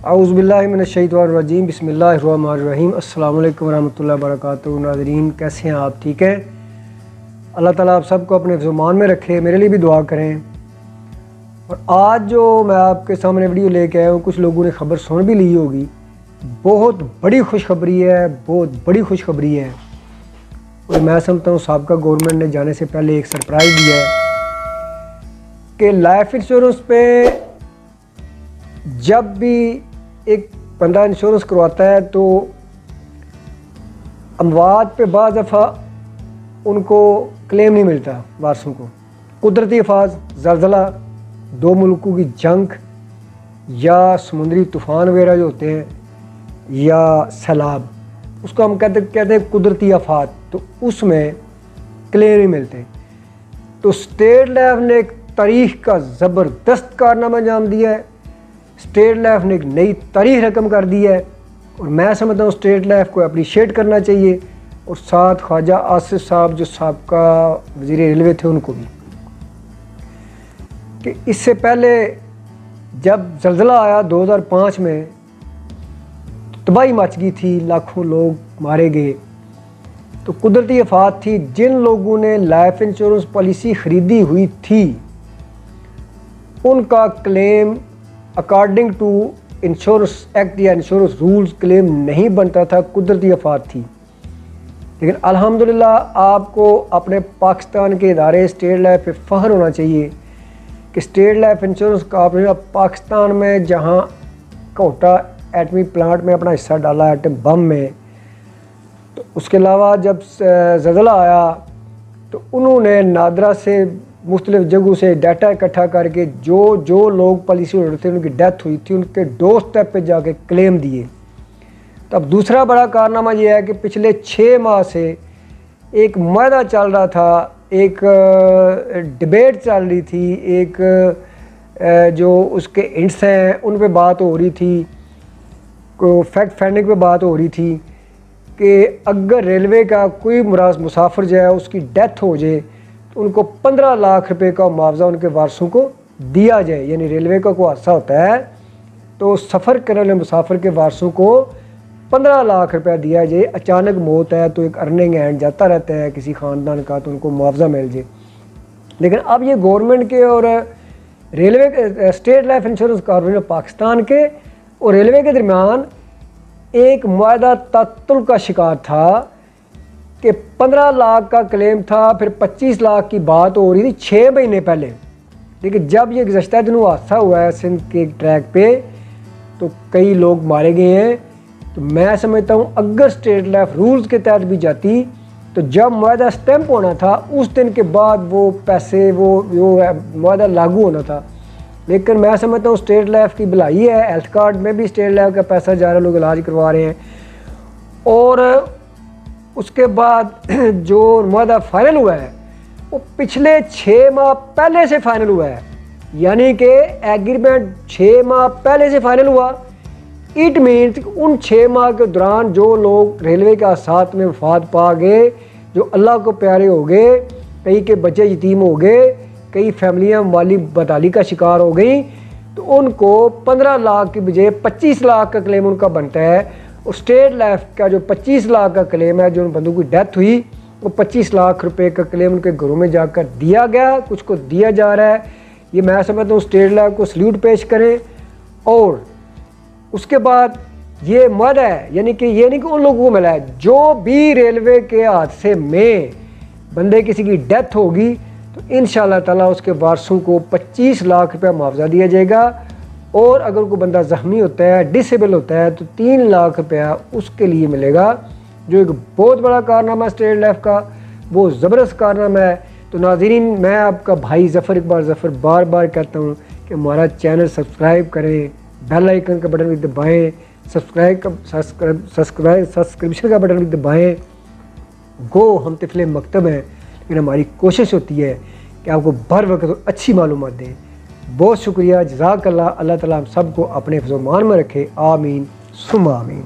اعوذ मिनश्शैतानिर्रजीम बिस्मिल्लाहिर्रहमानिर्रहीम। अस्सलाम वालेकुम रहमतुल्लाहि वबरकातुहू। नाज़रीन कैसे हैं आप? ठीक हैं? अल्लाह ताला आप सबको अपने ज़ुबान में रखे, मेरे लिए भी दुआ करें। और आज जो मैं आपके सामने वीडियो लेके आया हूँ, कुछ लोगों ने खबर सुन भी ली होगी। बहुत बड़ी खुशखबरी है, बहुत बड़ी खुशखबरी है। और मैं समझता हूँ साबिक़ा गवर्नमेंट ने जाने से पहले एक सरप्राइज़ दिया है कि लाइफ इंश्योरेंस पे जब भी एक बंदा इंश्योरेंस करवाता है तो अमवात पे बाज़ दफ़ा उनको क्लेम नहीं मिलता वारसों को। कुदरती आफात, ज़लज़ला, दो मुल्कों की जंग या समुद्री तूफ़ान वगैरह जो होते हैं या सैलाब, उसको हम कहते हैं कुदरती आफात, तो उसमें क्लेम नहीं मिलते। तो स्टेट लाइफ ने एक तारीख का ज़बरदस्त कारनामा अंजाम दिया है। स्टेट लाइफ ने एक नई तारीख रकम कर दी है और मैं समझता हूँ स्टेट लाइफ को अप्रिशिएट करना चाहिए, और साथ ख्वाजा आसिफ साहब जो साबिक़ा वज़ीर रेलवे थे उनको भी। कि इससे पहले जब ज़लज़ला आया 2005 में, तबाही मच गई थी, लाखों लोग मारे गए। तो कुदरती आफात थी। जिन लोगों ने लाइफ इंश्योरेंस पॉलिसी ख़रीदी हुई थी उनका claim according to insurance act या इंश्योरेंस रूल्स क्लेम नहीं बनता था, कुदरती आफात थी। लेकिन अल्हम्दुलिल्लाह आपको अपने पाकिस्तान के इदारे स्टेट लाइफ पे फ़ख्र होना चाहिए कि state life insurance corporation Pakistan में, जहां कोटा एटमी प्लांट में अपना हिस्सा डाला एटम बम में, तो उसके अलावा जब ज़लज़ला आया तो उन्होंने नादरा से मुख्तलिफ़ जगहों से डाटा इकट्ठा करके जो लोग पॉलिसी होल्डर थे उनकी डेथ हुई थी उनके डोर स्टेप पे जाके क्लेम दिए। तो अब दूसरा बड़ा कारनामा यह है कि पिछले 6 माह से एक मुआहदा चल रहा था, एक डिबेट चल रही थी, एक जो उसके इंट्स हैं उन पे बात हो रही थी, को फैक्ट फाइंडिंग पे बात हो रही थी कि अगर रेलवे का कोई मुसाफिर जो है उसकी डेथ हो जाए तो उनको 15 लाख रुपए का मुआवजा उनके वारसों को दिया जाए। यानी रेलवे का कोई हादसा होता है तो सफ़र करने वाले मुसाफिर के वारसों को 15 लाख रुपया दिया जाए। अचानक मौत है तो एक अर्निंग एंड जाता रहता है किसी ख़ानदान का, तो उनको मुआवजा मिल जाए। लेकिन अब ये गवर्नमेंट के और रेलवे के, state life insurance corporation Pakistan के और रेलवे के दरमियान एक मुआहदा तातुल का शिकार था कि 15 लाख का क्लेम था, फिर 25 लाख की बात हो रही थी 6 महीने पहले। लेकिन जब ये गुज़श्ता दिनों हादसा हुआ है सिंध के ट्रैक पे तो कई लोग मारे गए हैं। तो मैं समझता हूँ अगर स्टेट लाइफ रूल्स के तहत भी जाती तो जब मुआहदा स्टैंप होना था उस दिन के बाद वो पैसे वो मुआहदा लागू होना था। लेकिन मैं समझता हूँ स्टेट लाइफ की भलाई है, हेल्थ कार्ड में भी स्टेट लाइफ का पैसा जा रहा है, लोग इलाज करवा रहे हैं। और उसके बाद जो मुआहदा फाइनल हुआ है वो पिछले 6 माह पहले से फाइनल हुआ है। यानी कि एग्रीमेंट 6 माह पहले से फाइनल हुआ। इट मीन्स उन 6 माह के दौरान जो लोग रेलवे के हादसात में वफात पा गए, जो अल्लाह को प्यारे हो गए, कई के बच्चे यतीम हो गए, कई फैमिलियाँ माली बदहाली का शिकार हो गई, तो उनको 15 लाख की बजाय 25 लाख का क्लेम उनका बनता है। और स्टेट लाइफ का जो 25 लाख का क्लेम है, जो उन बंदों की डेथ हुई, वो 25 लाख रुपए का क्लेम उनके घरों में जाकर दिया गया, कुछ को दिया जा रहा है। ये मैं समझता हूँ स्टेट लाइफ को सल्यूट पेश करें। और उसके बाद ये मुआहदा है, यानी कि ये नहीं कि उन लोगों को मिला है, जो भी रेलवे के हादसे में बंदे किसी की डेथ होगी तो इंशाअल्लाह ताला उसके वारसों को 25 लाख रुपया मुआवजा दिया जाएगा। और अगर कोई बंदा ज़ख्मी होता है, डिसेबल होता है, तो 3 लाख रुपया उसके लिए मिलेगा, जो एक बहुत बड़ा कारनामा स्टेट लाइफ का, वो ज़बरदस्त कारनामा है। तो नाज़रीन, मैं आपका भाई ज़फ़र इकबाल ज़फ़र बार बार कहता हूँ कि हमारा चैनल सब्सक्राइब करें, बेल आइकन का बटन भी दबाएँ, सब्सक्रिप्शन का बटन भी दबाएँ। गो हम तिफले मकतब हैं, लेकिन हमारी कोशिश होती है कि आपको बर वक्त अच्छी मालूमात दें। बहुत शुक्रिया, जज़ाकल्लाह। अल्लाह ताला हम सबको अपने फ़ज़ल-ओ-मान में रखे। आमीन सुम्मा आमीन।